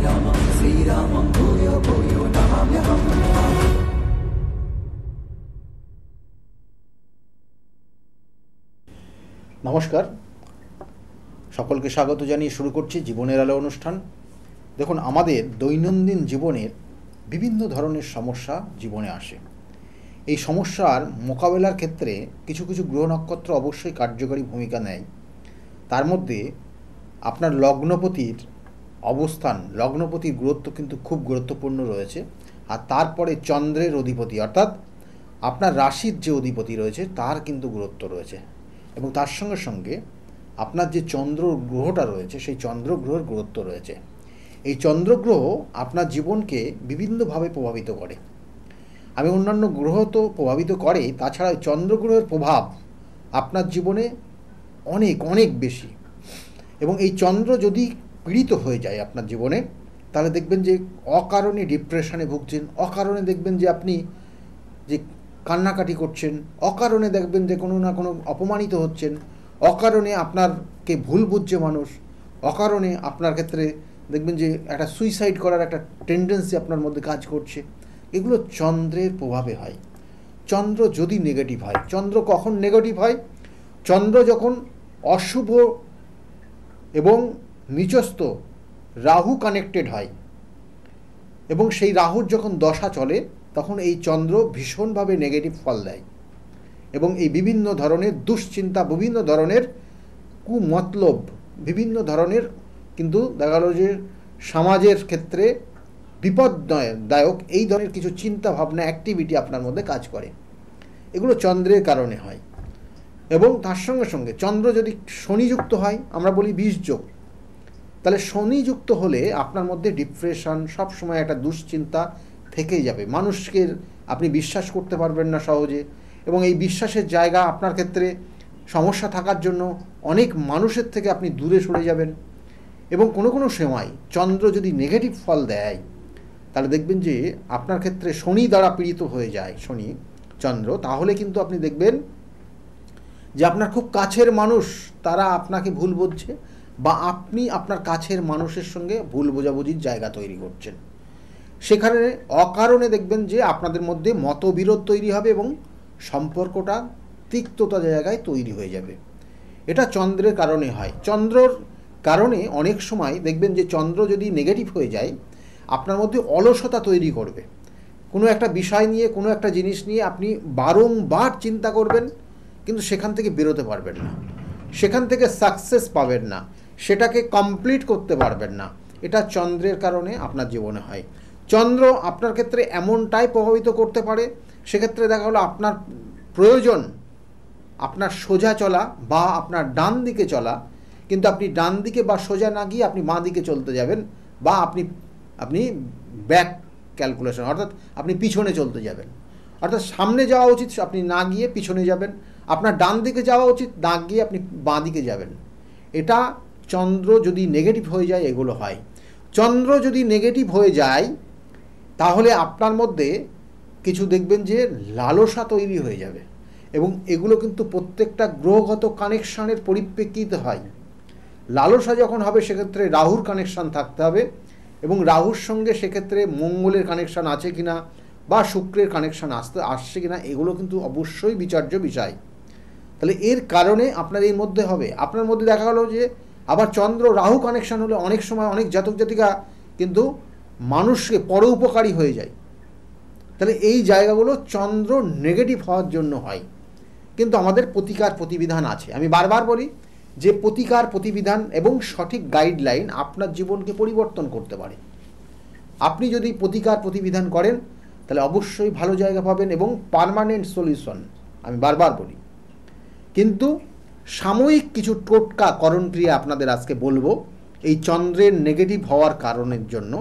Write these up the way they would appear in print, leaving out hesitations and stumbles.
श्रीरामं भूयो भूयो नमाम्यहम्। নমস্কার, সকলকে স্বাগত জানিয়ে শুরু করছি জীবনের আলো অনুষ্ঠান। দেখুন, আমাদের দৈনন্দিন জীবনের বিভিন্ন ধরনের সমস্যা জীবনে আসে। এই সমস্যার মোকাবেলার ক্ষেত্রে কিছু কিছু গ্রহ নক্ষত্র অবশ্যই কার্যকরী ভূমিকা নেয়। তার মধ্যে আপনার লগ্নপতির অবস্থান, লগ্নপতির গুরুত্ব কিন্তু খুব গুরুত্বপূর্ণ রয়েছে। আর তারপরে চন্দ্রের অধিপতি অর্থাৎ আপনার রাশির যে অধিপতি রয়েছে তার কিন্তু গুরুত্ব রয়েছে। এবং তার সঙ্গে সঙ্গে আপনার যে চন্দ্র গ্রহটা রয়েছে সেই চন্দ্র গ্রহের গুরুত্ব রয়েছে। এই চন্দ্রগ্রহ আপনার জীবনকে বিভিন্নভাবে প্রভাবিত করে। আমি অন্যান্য গ্রহ তো প্রভাবিত করে, তাছাড়া চন্দ্রগ্রহের প্রভাব আপনার জীবনে অনেক অনেক বেশি। এবং এই চন্দ্র যদি পীড়িত হয়ে যায় আপনার জীবনে, তাহলে দেখবেন যে অকারণে ডিপ্রেশনে ভুগছেন, অকারণে দেখবেন যে আপনি যে কান্নাকাটি করছেন, অকারণে দেখবেন যে কোনো না কোনো অপমানিত হচ্ছেন, অকারণে আপনারকে ভুল বুঝছে মানুষ, অকারণে আপনার ক্ষেত্রে দেখবেন যে একটা সুইসাইড করার একটা টেন্ডেন্সি আপনার মধ্যে কাজ করছে। এগুলো চন্দ্রের প্রভাবে হয়। চন্দ্র যদি নেগেটিভ হয়, চন্দ্র কখন নেগেটিভ হয়? চন্দ্র যখন অশুভ এবং নিচস্থ রাহু কানেক্টেড হয় এবং সেই রাহুর যখন দশা চলে, তখন এই চন্দ্র ভীষণভাবে নেগেটিভ ফল দেয় এবং এই বিভিন্ন ধরনের দুশ্চিন্তা, বিভিন্ন ধরনের কুমতলব, বিভিন্ন ধরনের কিন্তু দেখা গেল যে সমাজের ক্ষেত্রে বিপদদায়ক এই ধরনের কিছু চিন্তা ভাবনা, অ্যাক্টিভিটি আপনার মধ্যে কাজ করে। এগুলো চন্দ্রের কারণে হয়। এবং তার সঙ্গে সঙ্গে চন্দ্র যদি শনিযুক্ত হয়, আমরা বলি বিষযোগ, তাহলে শনিযুক্ত হলে আপনার মধ্যে ডিপ্রেশন, সবসময় একটা দুশ্চিন্তা থেকেই যাবে। মানুষকে আপনি বিশ্বাস করতে পারবেন না সহজে, এবং এই বিশ্বাসের জায়গা আপনার ক্ষেত্রে সমস্যা থাকার জন্য অনেক মানুষের থেকে আপনি দূরে সরে যাবেন। এবং কোনো কোনো সময় চন্দ্র যদি নেগেটিভ ফল দেয়, তাহলে দেখবেন যে আপনার ক্ষেত্রে শনি দ্বারা পীড়িত হয়ে যায় শনি চন্দ্র, তাহলে কিন্তু আপনি দেখবেন যে আপনার খুব কাছের মানুষ তারা আপনাকে ভুল বুঝছে, বা আপনি আপনার কাছের মানুষের সঙ্গে ভুল বোঝাবুঝির জায়গা তৈরি করছেন। সেখানে অকারণে দেখবেন যে আপনাদের মধ্যে মতবিরোধ তৈরি হবে এবং সম্পর্কটা তিক্ততা জায়গায় তৈরি হয়ে যাবে। এটা চন্দ্রের কারণে হয়। চন্দ্রর কারণে অনেক সময় দেখবেন যে চন্দ্র যদি নেগেটিভ হয়ে যায়, আপনার মধ্যে অলসতা তৈরি করবে। কোনো একটা বিষয় নিয়ে, কোনো একটা জিনিস নিয়ে আপনি বারংবার চিন্তা করবেন, কিন্তু সেখান থেকে বেরোতে পারবেন না, সেখান থেকে সাকসেস পাবেন না, সেটাকে কমপ্লিট করতে পারবেন না। এটা চন্দ্রের কারণে আপনার জীবনে হয়। চন্দ্র আপনার ক্ষেত্রে এমনটাই প্রভাবিত করতে পারে, সেক্ষেত্রে দেখা হলো আপনার প্রয়োজন আপনার সোজা চলা বা আপনার ডান দিকে চলা, কিন্তু আপনি ডান দিকে বা সোজা না গিয়ে আপনি বাঁ দিকে চলতে যাবেন, বা আপনি ব্যাক ক্যালকুলেশন অর্থাৎ আপনি পিছনে চলতে যাবেন। অর্থাৎ সামনে যাওয়া উচিত আপনি না গিয়ে পিছনে যাবেন, আপনার ডান দিকে যাওয়া উচিত না গিয়ে আপনি বাঁ দিকে যাবেন। এটা চন্দ্র যদি নেগেটিভ হয়ে যায় এগুলো হয়। চন্দ্র যদি নেগেটিভ হয়ে যায়, তাহলে আপনার মধ্যে কিছু দেখবেন যে লালসা তৈরি হয়ে যাবে, এবং এগুলো কিন্তু প্রত্যেকটা গ্রহগত কানেকশানের পরিপ্রেক্ষিতে হয়। লালসা যখন হবে, সেক্ষেত্রে রাহুর কানেকশান থাকতে হবে, এবং রাহুর সঙ্গে সেক্ষেত্রে মঙ্গলের কানেকশান আছে কিনা বা শুক্রের কানেকশান আসছে কিনা, এগুলো কিন্তু অবশ্যই বিচার্য বিষয়। তাহলে এর কারণে আপনার এর মধ্যে হবে। আপনার মধ্যে দেখা গেল যে আবার চন্দ্র রাহু কানেকশান হলে অনেক সময় অনেক জাতক জাতিকা কিন্তু মানুষকে পরোপকারী হয়ে যায়। তাহলে এই জায়গাগুলো চন্দ্র নেগেটিভ হওয়ার জন্য হয়। কিন্তু আমাদের প্রতিকার প্রতিবিধান আছে। আমি বারবার বলি যে প্রতিকার প্রতিবিধান এবং সঠিক গাইডলাইন আপনার জীবনকে পরিবর্তন করতে পারে। আপনি যদি প্রতিকার প্রতিবিধান করেন, তাহলে অবশ্যই ভালো জায়গা পাবেন এবং পার্মানেন্ট সলিউশন, আমি বারবার বলি। কিন্তু সাময়িক কিছু টোটকা করণক্রিয়া আপনাদের আজকে বলবো এই চন্দ্রের নেগেটিভ হওয়ার কারণের জন্য।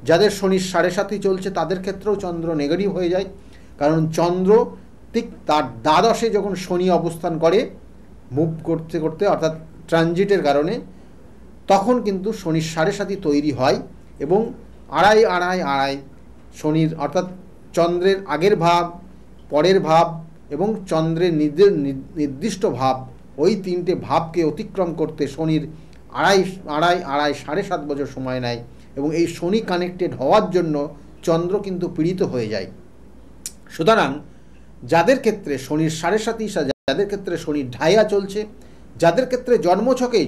যাদের শনির 7.5 চলছে তাদের ক্ষেত্রেও চন্দ্র নেগেটিভ হয়ে যায়, কারণ চন্দ্র ঠিক তার দ্বাদশে যখন শনি অবস্থান করে মুভ করতে করতে অর্থাৎ ট্রানজিটের কারণে, তখন কিন্তু শনির 7.5 তৈরি হয় এবং আড়াই শনির অর্থাৎ চন্দ্রের আগের ভাব, পরের ভাব এবং চন্দ্রের নির্দিষ্ট ভাব, ওই 3টে ভাবকে অতিক্রম করতে শনির সাড়ে 7 বছর সময় নেয় এবং এই শনি কানেক্টেড হওয়ার জন্য চন্দ্র কিন্তু পীড়িত হয়ে যায়। সুতরাং যাদের ক্ষেত্রে শনির 7.5, যাদের ক্ষেত্রে শনির ঢাইয়া চলছে, যাদের ক্ষেত্রে জন্মছকে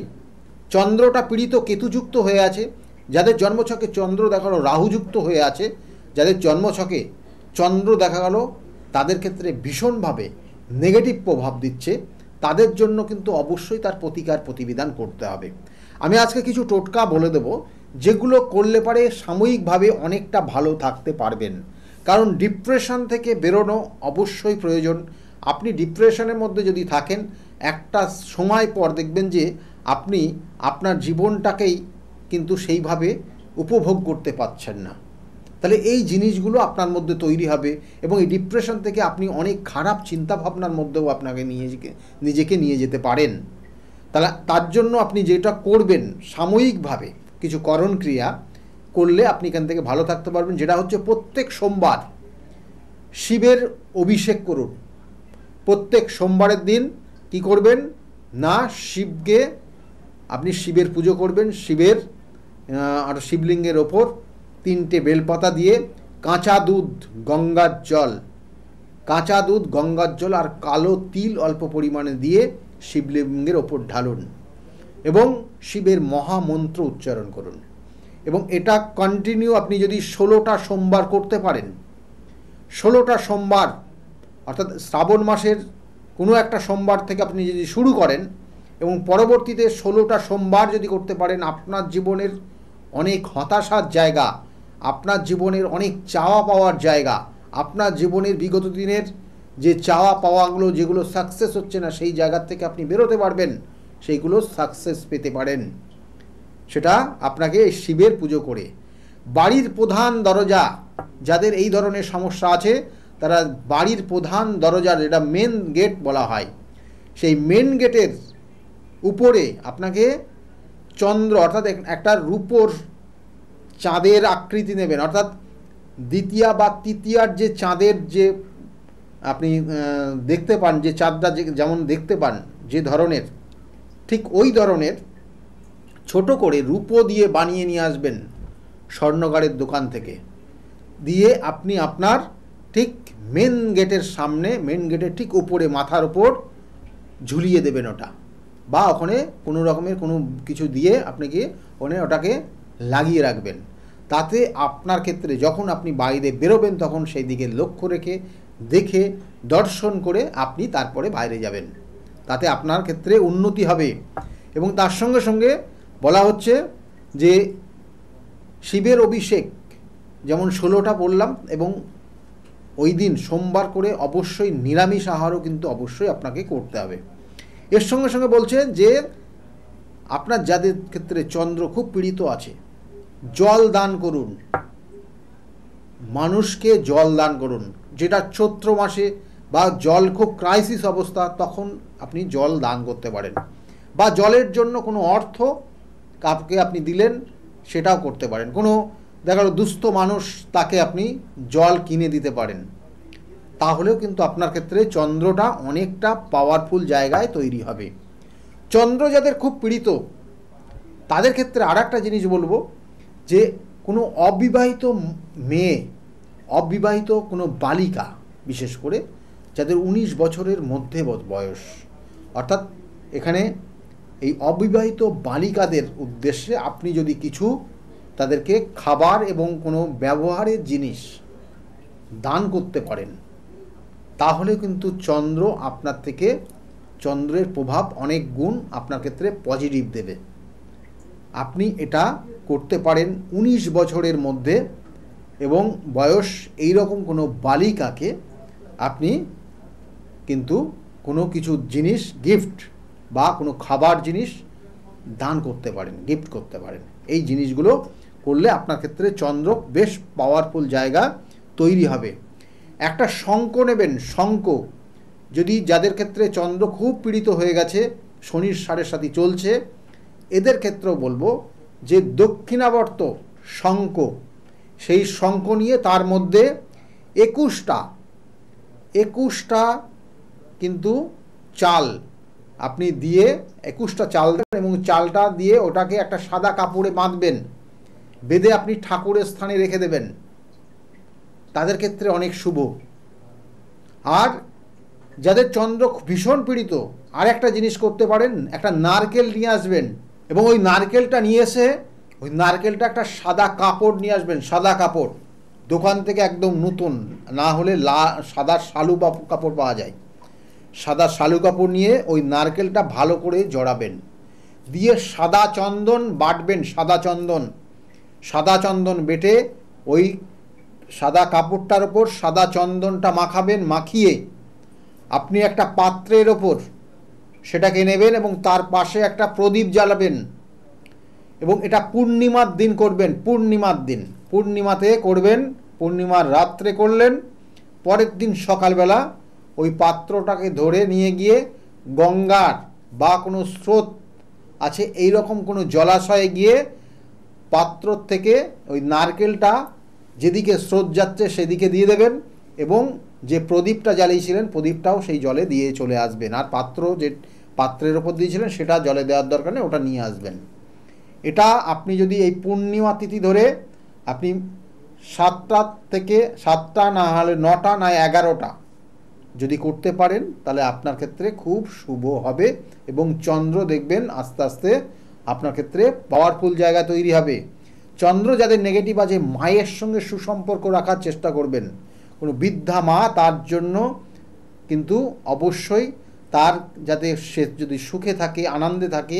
চন্দ্রটা পীড়িত কেতুযুক্ত হয়ে আছে, যাদের জন্মছকে চন্দ্র দেখা গেল রাহুযুক্ত হয়ে আছে, যাদের জন্মছকে চন্দ্র দেখা গেল তাদের ক্ষেত্রে ভীষণভাবে নেগেটিভ প্রভাব দিচ্ছে, তাদের জন্য কিন্তু অবশ্যই তার প্রতিবিধান করতে হবে। আমি আজকে কিছু টোটকা বলে দেব যেগুলো করলে পারে সাময়িকভাবে অনেকটা ভালো থাকতে পারবেন। কারণ ডিপ্রেশন থেকে বেরোনো অবশ্যই প্রয়োজন। আপনি ডিপ্রেশনের মধ্যে যদি থাকেন, একটা সময় পর দেখবেন যে আপনি আপনার জীবনটাকেই কিন্তু সেইভাবে উপভোগ করতে পারছেন না। তাহলে এই জিনিসগুলো আপনার মধ্যে তৈরি হবে এবং এই ডিপ্রেশন থেকে আপনি অনেক খারাপ চিন্তাভাবনার মধ্যেও আপনাকে নিজেকে নিয়ে যেতে পারেন। তাহলে তার জন্য আপনি যেটা করবেন, সাময়িকভাবে কিছু করণ ক্রিয়া করলে আপনি এখান থেকে ভালো থাকতে পারবেন। যেটা হচ্ছে প্রত্যেক সোমবার শিবের অভিষেক করুন। প্রত্যেক সোমবারের দিন কি করবেন না, শিবকে আপনি শিবের পুজো করবেন। শিবের আর শিবলিঙ্গের ওপর 3টে বেলপাতা দিয়ে কাঁচা দুধ, গঙ্গার জল আর কালো তিল অল্প পরিমাণে দিয়ে শিবলিঙ্গের ওপর ঢালুন এবং শিবের মহামন্ত্র উচ্চারণ করুন। এবং এটা কন্টিনিউ আপনি যদি 16টা সোমবার করতে পারেন, 16টা সোমবার অর্থাৎ শ্রাবণ মাসের কোনো একটা সোমবার থেকে আপনি যদি শুরু করেন এবং পরবর্তীতে 16টা সোমবার যদি করতে পারেন, আপনার জীবনের অনেক হতাশার জায়গা, আপনার জীবনের অনেক চাওয়া পাওয়ার জায়গা, আপনার জীবনের বিগত দিনের যে চাওয়া পাওয়াগুলো যেগুলো সাকসেস হচ্ছে না, সেই জায়গার থেকে আপনি বেরোতে পারবেন, সেইগুলো সাকসেস পেতে পারেন। সেটা আপনাকে শিবের পুজো করে। বাড়ির প্রধান দরজা, যাদের এই ধরনের সমস্যা আছে, তারা বাড়ির প্রধান দরজা, যেটা মেন গেট বলা হয়, সেই মেন গেটের উপরে আপনাকে চন্দ্র অর্থাৎ একটা রূপোর চাঁদের আকৃতি নেবেন। অর্থাৎ দ্বিতীয়া বা তৃতীয়ার যে চাঁদের যে আপনি দেখতে পান, যে চাঁদটা যেমন দেখতে পান যে ধরনের, ঠিক ওই ধরনের ছোট করে রূপো দিয়ে বানিয়ে নিয়ে আসবেন স্বর্ণকারের দোকান থেকে, দিয়ে আপনি আপনার ঠিক মেন গেটের সামনে, মেন গেটের ঠিক উপরে মাথার ওপর ঝুলিয়ে দেবেন ওটা, বা ওখানে কোনো রকমের কোনো কিছু দিয়ে আপনি গিয়ে ওখানে ওটাকে লাগিয়ে রাখবেন। তাতে আপনার ক্ষেত্রে যখন আপনি বাইরে বেরোবেন তখন সেই দিকে লক্ষ্য রেখে দেখে দর্শন করে আপনি তারপরে বাইরে যাবেন, তাতে আপনার ক্ষেত্রে উন্নতি হবে। এবং তার সঙ্গে সঙ্গে বলা হচ্ছে যে শিবের অভিষেক যেমন 16টা বললাম, এবং ওই দিন সোমবার করে অবশ্যই নিরামিষ আহারও কিন্তু অবশ্যই আপনাকে করতে হবে। এর সঙ্গে সঙ্গে বলছে যে আপনার যাদের ক্ষেত্রে চন্দ্র খুব পীড়িত আছে, জল দান করুন, মানুষকে জল দান করুন। যেটা চৈত্র মাসে বা জল খুব ক্রাইসিস অবস্থা, তখন আপনি জল দান করতে পারেন, বা জলের জন্য কোনো অর্থ কাউকে আপনি দিলেন, সেটাও করতে পারেন। কোনো দেখা গেল দুস্থ মানুষ, তাকে আপনি জল কিনে দিতে পারেন। তাহলেও কিন্তু আপনার ক্ষেত্রে চন্দ্রটা অনেকটা পাওয়ারফুল জায়গায় তৈরি হবে। চন্দ্র যাদের খুব পীড়িত, তাদের ক্ষেত্রে আর একটা জিনিস বলবো, যে কোনো অবিবাহিত মেয়ে, অবিবাহিত কোনো বালিকা, বিশেষ করে যাদের 19 বছরের মধ্যে বয়স, অর্থাৎ এখানে এই অবিবাহিত বালিকাদের উদ্দেশ্যে আপনি যদি কিছু তাদেরকে খাবার এবং কোনো ব্যবহারের জিনিস দান করতে পারেন, তাহলে কিন্তু চন্দ্র আপনার থেকে, চন্দ্রের প্রভাব অনেক গুণ আপনার ক্ষেত্রে পজিটিভ দেবে। আপনি এটা করতে পারেন 19 বছরের মধ্যে, এবং বয়স এই রকম কোনো বালিকাকে আপনি কিন্তু কোনো কিছু জিনিস গিফট বা কোনো খাবার জিনিস দান করতে পারেন, গিফট করতে পারেন। এই জিনিসগুলো করলে আপনার ক্ষেত্রে চন্দ্র বেশ পাওয়ারফুল জায়গা তৈরি হবে। একটা শঙ্খ নেবেন, শঙ্খ, যদি যাদের ক্ষেত্রে চন্দ্র খুব পীড়িত হয়ে গেছে, শনির 7.5 চলছে, এদের ক্ষেত্রেও বলবো যে দক্ষিণাবর্ত শঙ্খ, সেই শঙ্খ নিয়ে তার মধ্যে 21টা কিন্তু চাল আপনি দিয়ে 21টা চাল দেবেন এবং চালটা দিয়ে ওটাকে একটা সাদা কাপড়ে বাঁধবেন, বেঁধে আপনি ঠাকুরের স্থানে রেখে দেবেন, তাদের ক্ষেত্রে অনেক শুভ। আর যাদের চন্দ্র ভীষণ পীড়িত আর একটা জিনিস করতে পারেন, একটা নারকেল নিয়ে আসবেন এবং ওই নারকেলটা নিয়ে এসে ওই নারকেলটা একটা সাদা কাপড় নিয়ে আসবেন, সাদা কাপড়, দোকান থেকে একদম নতুন, না হলে সাদা শালু কাপড় পাওয়া যায়, সাদা শালু কাপড় নিয়ে ওই নারকেলটা ভালো করে জড়াবেন, দিয়ে সাদা চন্দন বাটবেন, সাদা চন্দন বেটে ওই সাদা কাপড়টার ওপর সাদা চন্দনটা মাখাবেন, মাখিয়ে আপনি একটা পাত্রের ওপর সেটাকে নেবেন এবং তার পাশে একটা প্রদীপ জ্বালাবেন এবং এটা পূর্ণিমার দিন করবেন, পূর্ণিমাতে করবেন, পূর্ণিমার রাত্রে করলেন, পরের দিন সকালবেলা ওই পাত্রটাকে ধরে নিয়ে গিয়ে গঙ্গার বা কোনো স্রোত আছে এই রকম কোনো জলাশয়ে গিয়ে পাত্র থেকে ওই নারকেলটা যেদিকে স্রোত যাচ্ছে সেদিকে দিয়ে দেবেন এবং যে প্রদীপটা জ্বালিয়েছিলেন প্রদীপটাও সেই জলে দিয়ে চলে আসবেন। আর যে পাত্রের ওপর দিয়েছিলেন সেটা জলে দেওয়ার দরকার নেই, ওটা নিয়ে আসবেন। এটা আপনি যদি এই পূর্ণিমা তিথি ধরে আপনি 7টা না হলে 9টা না 11টা যদি করতে পারেন তাহলে আপনার ক্ষেত্রে খুব শুভ হবে এবং চন্দ্র দেখবেন আস্তে আস্তে আপনার ক্ষেত্রে পাওয়ারফুল জায়গা তৈরি হবে। চন্দ্র যাদের নেগেটিভ আছে মায়ের সঙ্গে সুসম্পর্ক রাখার চেষ্টা করবেন, কোনো বৃদ্ধা মা, তার জন্য কিন্তু অবশ্যই তার যাতে সে যদি সুখে থাকে, আনন্দে থাকে,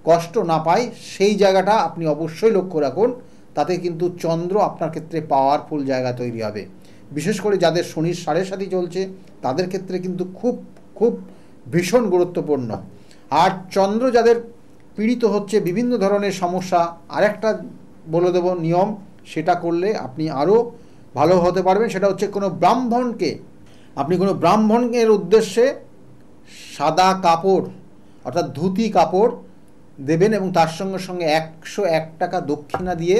কষ্ট না পায় সেই জায়গাটা আপনি অবশ্যই লক্ষ্য রাখুন, তাতে কিন্তু চন্দ্র আপনার ক্ষেত্রে পাওয়ারফুল জায়গা তৈরি হবে। বিশেষ করে যাদের শনির 7.5 চলছে তাদের ক্ষেত্রে কিন্তু খুব খুব ভীষণ গুরুত্বপূর্ণ। আর চন্দ্র যাদের পীড়িত হচ্ছে বিভিন্ন ধরনের সমস্যা, আরেকটা বলে দেব নিয়ম, সেটা করলে আপনি আরও ভালো হতে পারবেন। সেটা হচ্ছে কোনো ব্রাহ্মণের উদ্দেশ্যে সাদা কাপড় অর্থাৎ ধুতি কাপড় দেবেন এবং তার সঙ্গে সঙ্গে 101 টাকা দক্ষিণা দিয়ে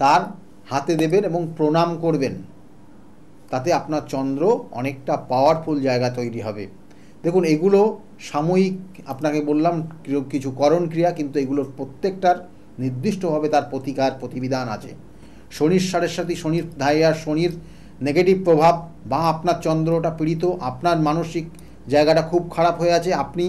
তার হাতে দেবেন এবং প্রণাম করবেন, তাতে আপনার চন্দ্র অনেকটা পাওয়ারফুল জায়গা তৈরি হবে। দেখুন, এগুলো সাময়িক, আপনাকে বললাম কিছু করণ ক্রিয়া, কিন্তু এগুলোর প্রত্যেকটার নির্দিষ্টভাবে তার প্রতিবিধান আছে। শনির 7.5, শনির ধাইয়া, শনির নেগেটিভ প্রভাব বা আপনার চন্দ্রটা পীড়িত, আপনার মানসিক জায়গাটা খুব খারাপ হয়ে আছে, আপনি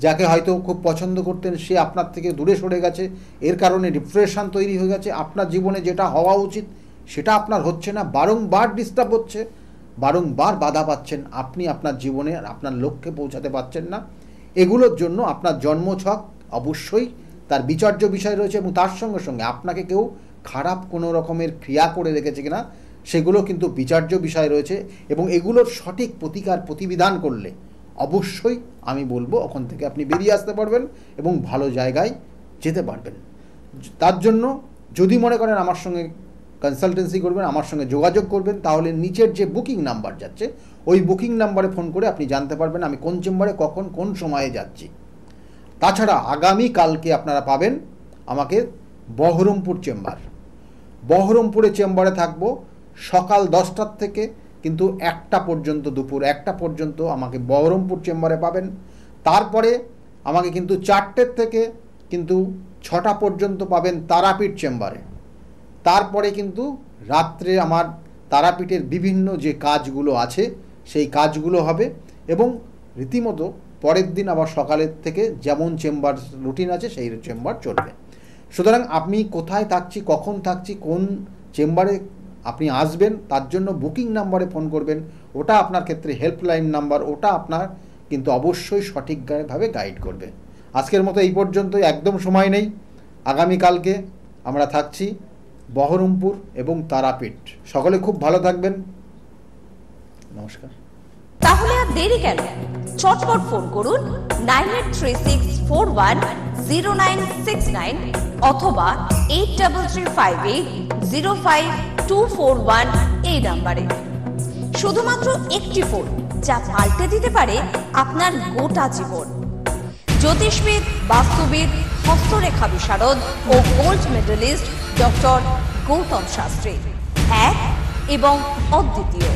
যাকে হয়তো খুব পছন্দ করতেন সে আপনার থেকে দূরে সরে গেছে, এর কারণে ডিপ্রেশন তৈরি হয়ে গেছে, আপনার জীবনে যেটা হওয়া উচিত সেটা আপনার হচ্ছে না, বারংবার ডিস্টার্ব হচ্ছে, বারংবার বাধা পাচ্ছেন, আপনি আপনার জীবনে আপনার লক্ষ্যে পৌঁছাতে পারছেন না। এগুলোর জন্য আপনার জন্মছক অবশ্যই তার বিচার্য বিষয় রয়েছে এবং তার সঙ্গে সঙ্গে আপনাকে কেউ খারাপ কোনো রকমের ক্রিয়া করে রেখেছে কিনা সেগুলো কিন্তু বিচার্য বিষয় রয়েছে এবং এগুলোর সঠিক প্রতিবিধান করলে অবশ্যই আমি বলবো ওখান থেকে আপনি বেরিয়ে আসতে পারবেন এবং ভালো জায়গায় যেতে পারবেন। তার জন্য যদি মনে করেন আমার সঙ্গে কনসালটেন্সি করবেন, আমার সঙ্গে যোগাযোগ করবেন, তাহলে নিচের যে বুকিং নাম্বার যাচ্ছে ওই বুকিং নাম্বারে ফোন করে আপনি জানতে পারবেন আমি কোন চেম্বারে কখন কোন সময়ে যাচ্ছি। তাছাড়া আগামীকালকে আপনারা পাবেন আমাকে বহরমপুরে চেম্বারে থাকবো সকাল 10টার থেকে কিন্তু 1টা পর্যন্ত, দুপুর 1টা পর্যন্ত আমাকে বহরমপুর চেম্বারে পাবেন। তারপরে আমাকে কিন্তু 4টের থেকে কিন্তু 6টা পর্যন্ত পাবেন তারাপীঠ চেম্বারে। তারপরে কিন্তু রাত্রে আমার তারাপীঠের বিভিন্ন যে কাজগুলো আছে সেই কাজগুলো হবে এবং রীতিমতো পরের দিন আবার সকালের থেকে যেমন চেম্বার রুটিন আছে সেই চেম্বার চলবে। সুতরাং আপনি কোথায় থাকছি, কখন থাকছি, কোন চেম্বারে আপনি আসবেন তার জন্য বুকিং নাম্বারে ফোন করবেন, ওটা আপনার ক্ষেত্রে হেল্পলাইন নাম্বার, ওটা আপনার কিন্তু অবশ্যই সঠিকভাবে গাইড করবে। আজকের মতো এই পর্যন্তই, একদম সময় নেই। আগামীকালকে আমরা থাকছি বহরমপুর এবং তারাপীঠ। সকলে খুব ভালো থাকবেন, নমস্কার। তাহলে আর দেরি কেন, চটপট ফোন করুন 9836410969 অথবা 8335805241 এই নাম্বারে। শুধুমাত্র একটি ফোন যা পাল্টে দিতে পারে আপনার গোটা জীবন। জ্যোতিষবিদ, বাস্তুবিদ, হস্তরেখা বিশারদ ও gold medalist doctor Gautam Shastri, এক এবং অদ্বিতীয়।